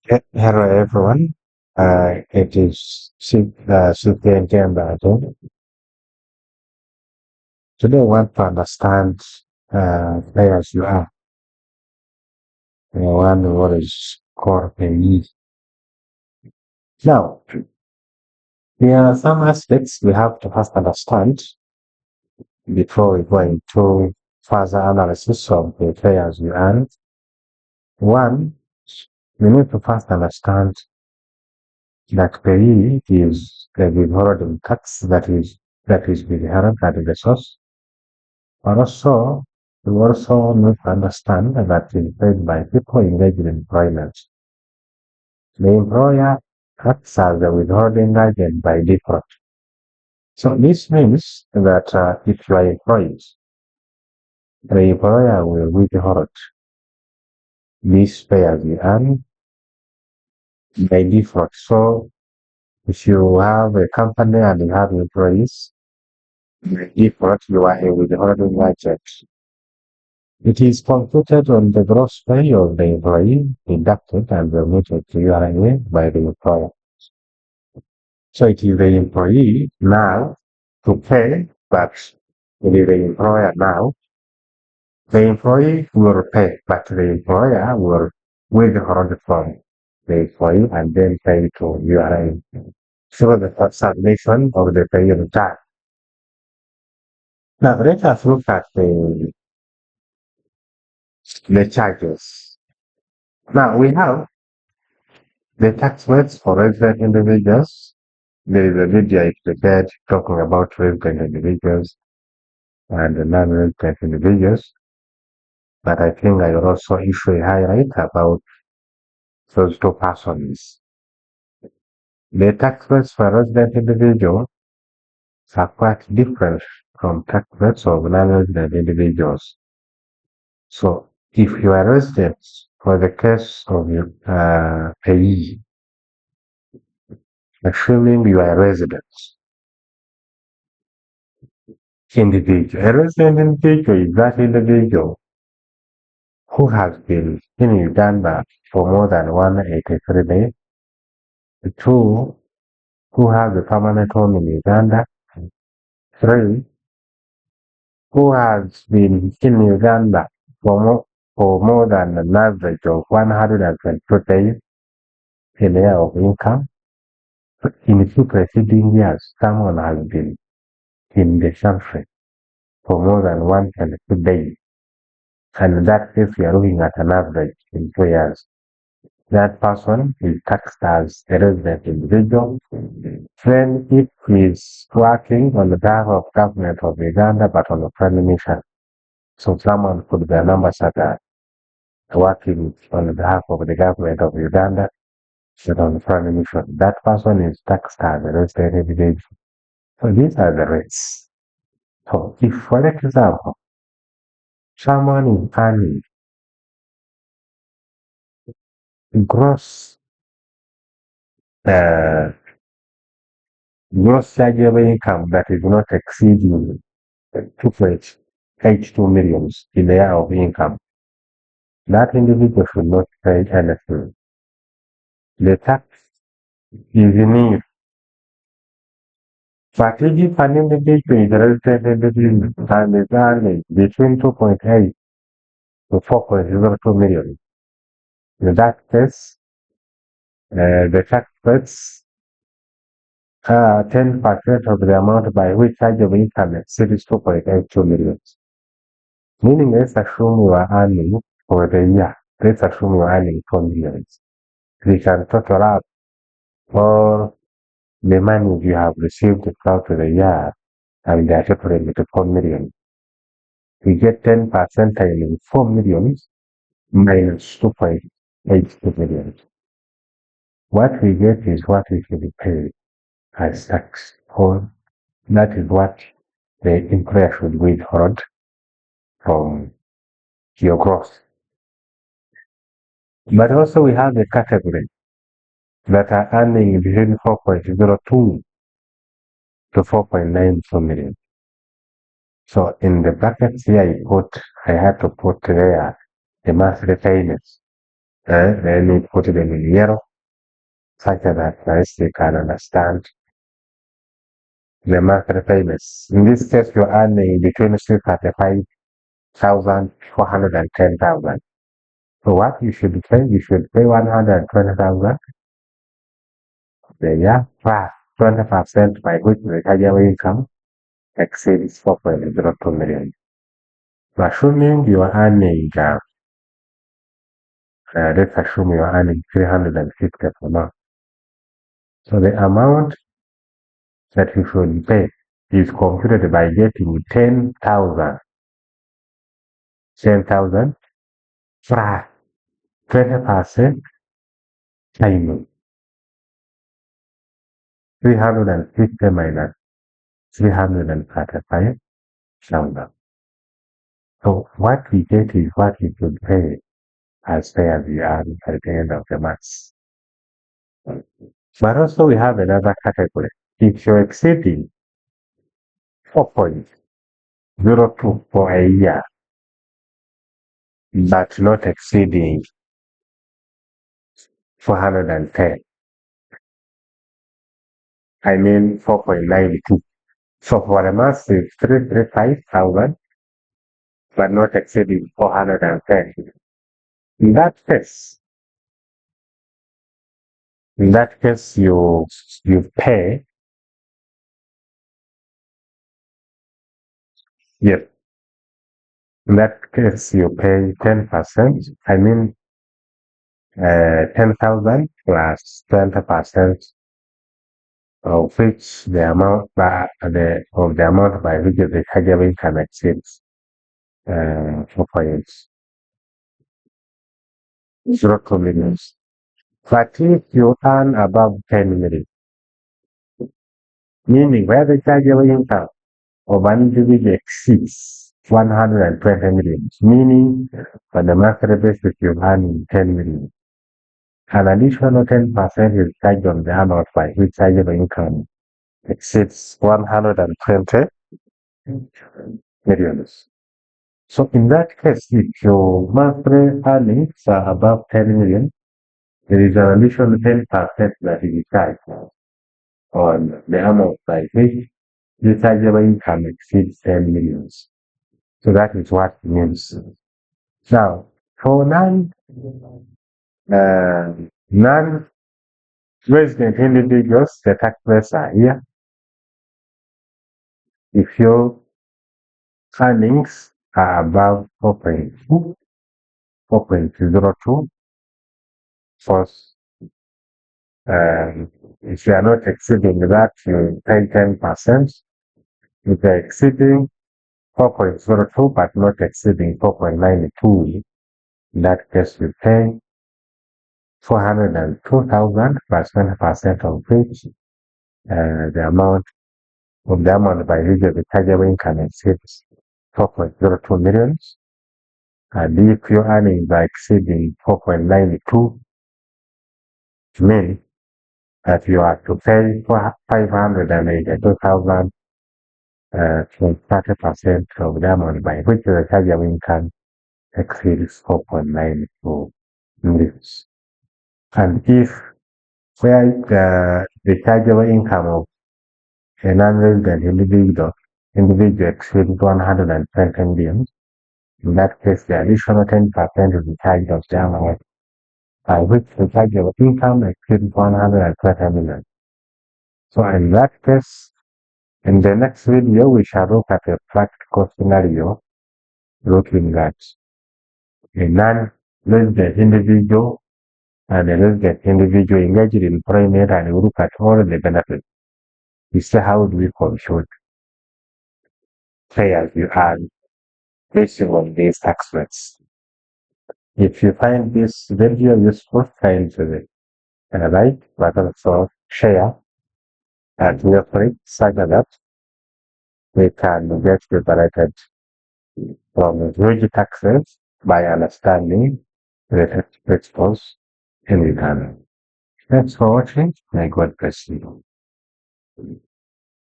Hello everyone. It is Supriyan Kembato. Today I want to understand where as you are. I wonder what is core PAYE. Now, there are some aspects we have to first understand before we go into further analysis of the pay as you earn. One, we need to first understand that PAYE is the withholding tax that is inherent at the source. Also, we also need to understand that is paid by people engaged in employment. The employer acts as a withholding agent by default. So this means that if you are employed, the employer will withhold this pay as you earn by default. So if you have a company and you have employees, by default you are a withholding agent. It is computed on the gross pay of the employee, deducted and remitted to URA by the employer. So it is the employee now to pay, but it is the employer now. The employee will pay, but the employer will withhold from the employee and then pay to URA. So the submission of the pay return. Now let us look at the charges. Now we have the tax rates for resident individuals. There is a video I prepared talking about resident individuals and non-resident individuals, but I think I will also issue a highlight about those two persons. The tax rates for resident individuals are quite different from tax rates of non-resident individuals. So if you are resident, for the case of your payee, assuming you are a resident individual, a resident individual is that individual who has been in Uganda for more than 183 days. Two, who has a permanent home in Uganda. Three, who has been in Uganda for more than an average of 122 days in a year of income. In two preceding years, someone has been in the country for more than 122 days. And that if you are looking at an average in 2 years, that person is taxed as a resident individual. Then if he is working on behalf of government of Uganda but on a friendly mission. So someone could be an ambassador working on behalf of the government of Uganda but on a friendly mission. That person is taxed as a resident individual. So these are the rates. So if, for example, someone is earning gross uh, gross chargeable income that is not exceeding 2.82 millions in the year of income, that individual should not pay anything. The tax is in. But if an individual is a registered individual and is earning between 2.8 to 4.02 million, in that case, the tax rates 10% of the amount by which chargeable income exceeds 2.82 million. Meaning, let's assume you are earning for the year, let's assume you are earning 4 million. We can total up all the money you have received throughout the year and they are totally into 4 million. We get 10% times 4 million minus 2.82 million. What we get is what we should pay as tax. Or that is what the employer should withhold from your gross. But also we have the category that are earning between 4.02 to 4.94 million. So in the brackets here I had to put there the monthly payments. then you put it in yellow, such that they can understand the monthly payments. In this case, you're earning between 35,410,000. So what you should pay 120,000. The year plus 20% by which the taxable income exceeds 4.02 million. So assuming you are earning, let's assume you are earning 350 per month. So the amount that you should pay is computed by getting 10,000 plus 20% times 350 minus 335,000. So what we get is what we should pay as fair as we are at the end of the month. But also we have another category. If you're exceeding 4.02 for a year, but not exceeding 410, I mean 4.92. So for a month it's 335,000, but not exceeding 410. In that case, you pay, yes. In that case, you pay 10%. I mean, 10,000 plus 20% of which the amount of the amount by which the caregiving can exceed 4.02 million. But if you earn above 10 million, meaning where the caregiving income of an individual exceeds 120 million, meaning for the monthly basis you earn 10 million, an additional 10% is charged on the amount by which caregiving income exceeds 120 millions. So in that case, if your monthly earnings are above 10 million, there is an additional 10% that is charged on the amount by which the chargeable income exceeds 10 millions. So that is what it means. Now, for non-resident individuals, the tax rates are here. If your earnings are above 4.02, first, if you are not exceeding that, you pay 10%. If you are exceeding 4.02 but not exceeding 4.92, in that case you pay 402,000 plus 20% of which the amount by which the taxable income exceeds 4.02 million. And if your earnings are exceeding 4.92, it means that you have to pay 582,000 to 30% of the amount by which the taxable income exceeds 4.92 million. And if where the taxable income of a non-resident individual exceeds 120 million, in that case the additional 10% is the charge of the amount by which the taxable income exceeds 120 million. So in that case, in the next video, we shall look at a practical scenario looking at a non-resident individual and a resident individual engaged in employment, and we look at all the benefits. We see how do we compute pay as you earn based on these tax rates. If you find this video useful, kindly like, but also share and feel free such that we can get liberated from huge taxes by understanding the principles in return. Thanks for watching. May God bless you.